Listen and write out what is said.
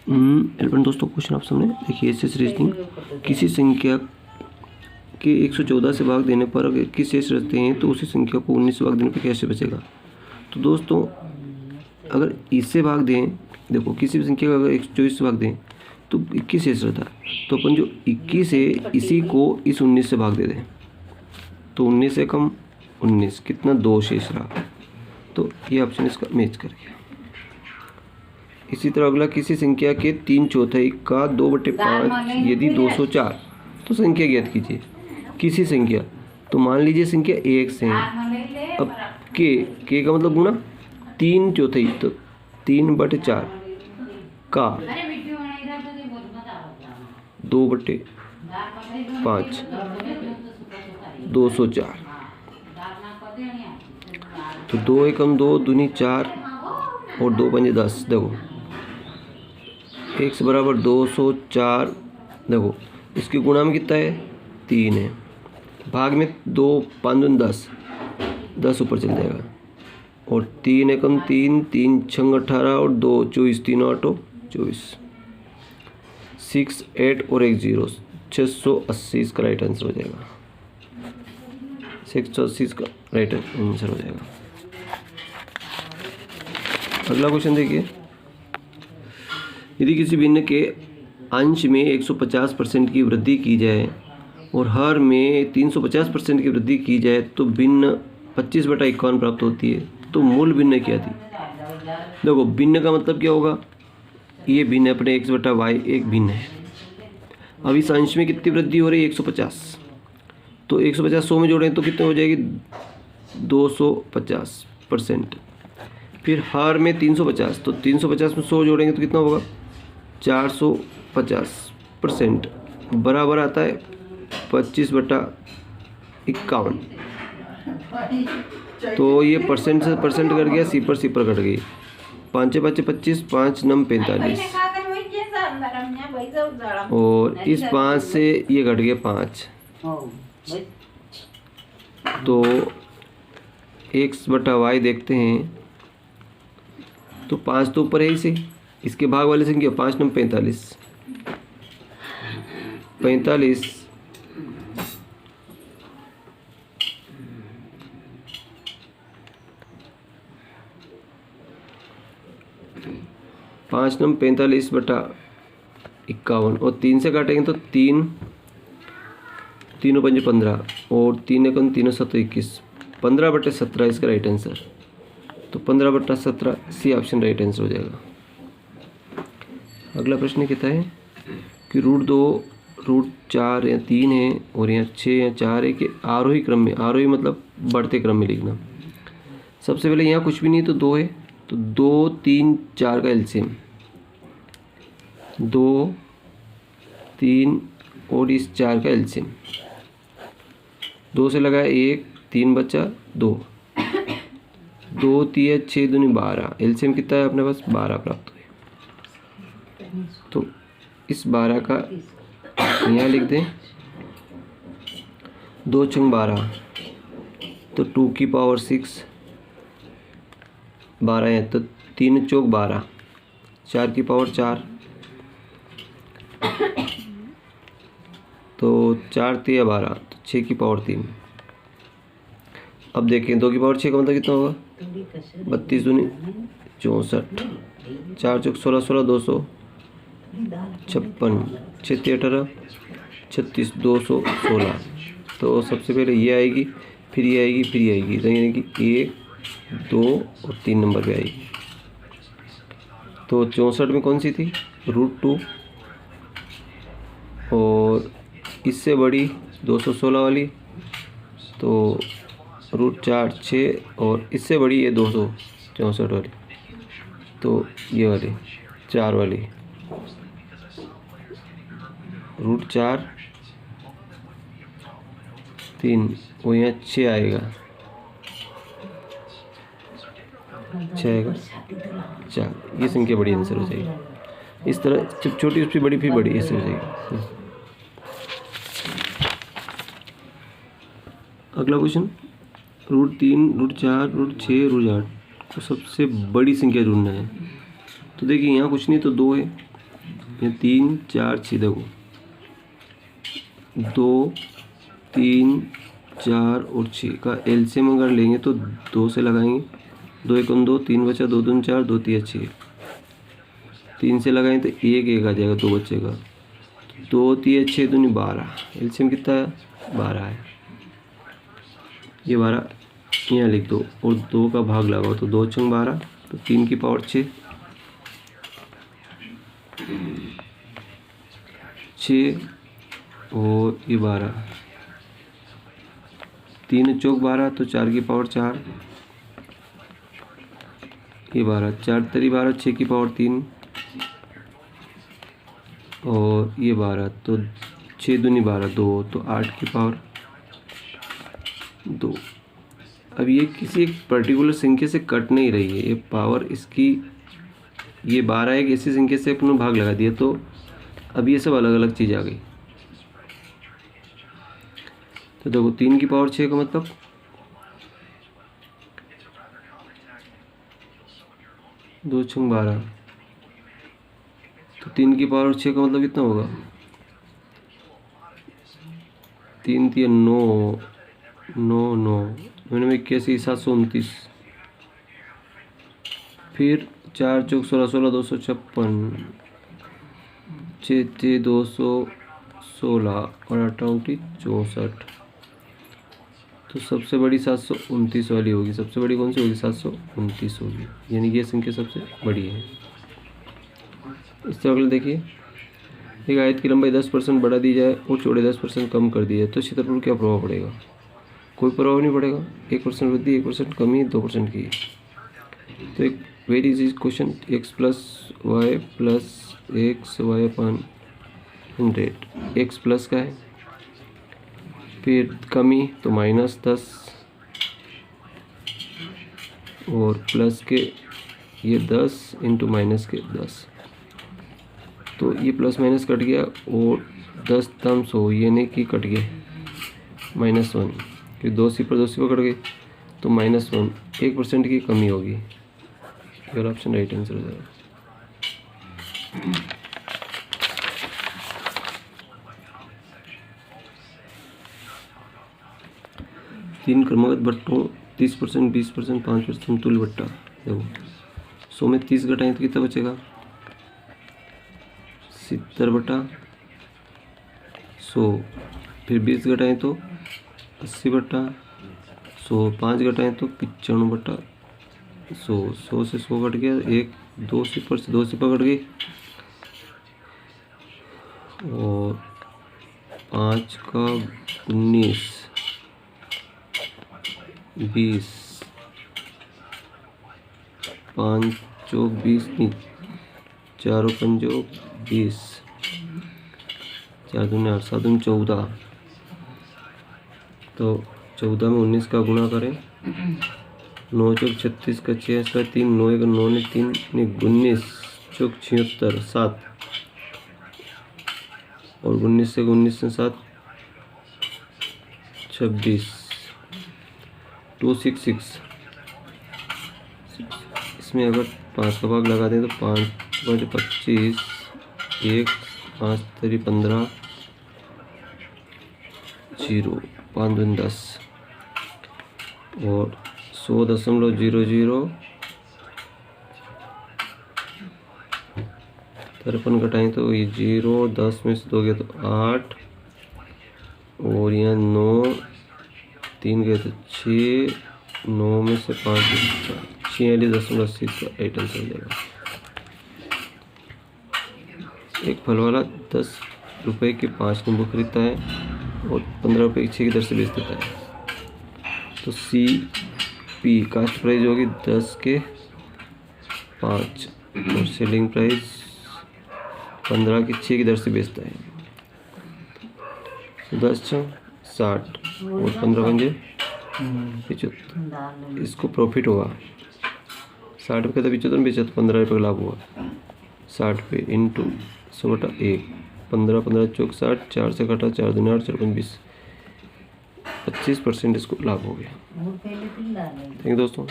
Eleven दोस्तों, question आप सामने देखिए। एसएस रीजनिंग, किसी संख्या के 114 से भाग देने पर अगर 21 शेष रहते हैं तो उसी संख्या को 19 से भाग देने पर कैसे बचेगा। तो दोस्तों अगर इससे भाग दें, देखो किसी भी संख्या का अगर 124 से भाग दें तो 21 शेष रहता है, तो अपन जो 21 है इसी को इस 19 से भाग दे दें तो 19 से कम 19 कितना 2 शेष रहा, तो ये ऑप्शन इसका मैच कर गया। इसी तरह अगला, किसी संख्या के 3/4 का 2/5 यदि 204, तो संख्या ज्ञात कीजिए। किसी संख्या, तो मान लीजिए संख्या x है, अब k का मतलब गुना 3/4, तो 3/4 का 2/5 204, तो 2 एकम 2 दूनी 4 और 2 पंजे 10। देखो x बराबर 204, देखो इसके गुणा में कितना है 3 है, भाग में 2 5 दूनी 10 10 ऊपर चल जाएगा, और 3 एकम 3 3 6 18 और 2 24 3 8 24 6 8 और 1 0 680 इसका राइट आंसर हो जाएगा। 680 इसका राइट आंसर हो जाएगा। अगला क्वेश्चन देखिए, यदि किसी भिन्न के अंश में 150% की वृद्धि की जाए और हर में 350% की वृद्धि की जाए तो भिन्न 25/51 प्राप्त होती है, तो मूल भिन्न क्या थी। देखो भिन्न का मतलब क्या होगा, ये भिन्न अपने x/y एक भिन्न है। अब इस अंश में कितनी वृद्धि हो रही है 150, तो 150 100 में जोड़ें तो कितने हो जाएगी 250%। फिर हर में 350, तो 350 में 100 जोड़ेंगे तो कितना होगा 450%, बराबर आता है 25/51। तो ये परसेंट से परसेंट कट गया, सी पर कट गई। 5 5 25 5 9 45, और इस 5 से ये घट गया 5, तो x/y देखते हैं, तो 5 तो ऊपर है इसे, इसके भाग वाली संख्या 5 9 45 45, पाँच नम 45/51, और 3 से काटेंगे तो 3 3 5 15 और 3 एकम 3 7 21 15/17 इसका राइट आंसर, तो 15/17 सी ऑप्शन राइट आंसर हो जाएगा। अगला प्रश्न कहता है कि √2 √4 या 3 है और यहाँ 6 या 4 है कि आरोही क्रम में, आरोही मतलब बढ़ते क्रम में लिखना। सबसे पहले यहाँ कुछ भी नहीं तो 2 है, तो 2 3 4 का एलसीएम 2 3 और इस 4 का एलसीएम, 2 से लगाया 1 3 बचा 2 2 3 6 दूनी 12, एलसीएम कितना है अपने पास 12 प्राप्त हुए। तो इस 12 का यहाँ लिख दें, 2 छंग 12, तो 2 की पावर 6 12 है, तो 3 चौक 12, 4 की पावर 4, तो 4 3 12, तो 6 की पावर 3। अब देखें 2 की पावर 6 का मतलब कितना होगा 32 दूनी 64, 4 चौक 16 16 256, 6 3 18 36 216। तो सबसे पहले ये आएगी, फिर ये आएगी, फिर ये आएगी, तो यानी कि 1 2 और 3 नंबर पे आएगी। तो 64 में कौन सी थी √2, और इससे बड़ी 216 वाली, तो √4 6, और इससे बड़ी ये 264 वाली, तो ये वाली 4 वाली √4 3, वो यहाँ 6 आएगा, 6 आएगा 4, ये संख्या बड़ी आंसर हो जाएगी। इस तरह जब छोटी उससे बड़ी फिर बड़ी ऐसे हो जाएगी। अगला क्वेश्चन, √3 √4 √6 √8 को सबसे बड़ी संख्या ढूंढना है। तो देखिए यहाँ कुछ नहीं तो 2 है, ये 3 4 6 देखो 2 3 4 और 6 का एलसीएम अगर लेंगे तो 2 से लगाएंगे, 2 1 2 3 बचा, 2 2 4 2 3 6, 3 से लगाएंगे तो 1 1 आ जाएगा, 2 बचेगा, 2 3 6 दूनी 12, एलसीएम कितना है 12 है। ये 12 यहाँ लिख दो और 2 का भाग लगाओ तो 2 छंग 12, तो 3 की पावर 6 और ये 12, 3 चौक 12 तो 4 की पावर 4, ये 12, 4 तरी 12, 6 की पावर 3 और ये 12, तो 6 दूनी 12 2, तो 8 की पावर 2। अब ये किसी एक पर्टिकुलर संख्या से कट नहीं रही है, ये पावर इसकी, ये 12 एक ऐसी संख्या से अपने भाग लगा दिया, तो अब ये सब अलग अलग चीज़ आ गई। तो देखो 3 की पावर 6 का मतलब 2 छंग 12, तो 3 की पावर 6 का मतलब कितना होगा 3 3 9 9 9 मैंने 81 729, फिर 4 चौक 16 16 256, 6 6 216 और 8 8 64, तो सबसे बड़ी 729 वाली होगी। सबसे बड़ी कौन सी होगी 729 होगी, यानी कि ये संख्या सबसे बड़ी है। इस तरह अगले देखिए, एक आयत की लंबाई 10% बढ़ा दी जाए और चौड़ाई 10% कम कर दी जाए तो क्षेत्रफल पर क्या प्रभाव पड़ेगा। कोई प्रभाव नहीं पड़ेगा, 1% वृद्धि 1% कमी 2% की। तो एक very easy question, x plus Y plus X Y अपन 100, एक्स प्लस का है, फिर कमी तो -10 और प्लस के ये 10 इंटू माइनस के 10, तो ये प्लस माइनस कट गया और 10 तम्स हो, ये नहीं कि कट गए -1, फिर 2 सिफर 2 सिफर कट गए तो -1, 1% की कमी होगी। ये ऑप्शन राइट आंसर हो जाएगा। तीन क्रमागत भट्टों 30%, 20%, 5% समतुल्य भट्टा। देखो 100 में 30 घटाएं तो कितना बचेगा 70 बटा 100, फिर 20 घटाएं तो 80 बटा 100, 5 घटाएं तो 95 बटा 100, 100 से 100 कट गया, 1 2 सिफर से 2 सिफर कट गई और 5 का 19, 20, 5 चौक 20 नहीं, 4 पंजो 20, 4 दूनी 8, 7 दूनी 14, तो 14 में 19 का गुणा करें, 9 चौक 36 का 6 इसका 3, 9 1 9 ने 3 ने 19 चौक 76 7 और 19 से 19 से 7 26 266। इसमें अगर 5 का भाग लगा दें तो 5 बटे 25, 1 5 3 15 0 5 दूनी 10 और 100.00 53 घटाएं तो ये 0, 10 में से 2 गया तो 8 और यहाँ 9, 3 गए तो 6, 9 में से 5 46.80 का राइट आंसर हो जाएगा। एक फल वाला 10 रुपए के 5 नींबू खरीदता है और 15 रुपए की 6 की दर से बेच देता है, तो CP कास्ट प्राइस होगी 10 के 5 और सेलिंग प्राइस 15 की 6 की दर से बेचता है, तो 10 60 और 15 पंजे 75, इसको प्रॉफिट होगा 60 रुपये था 75 में बेचा तो 15 रुपये का लाभ हुआ, 60 पे इंटू 100/1, 15 15 चौक 60, 4 से घटा 4 दूनी 8 4 20, 25% इसको लाभ हो गया। थैंक यू दोस्तों।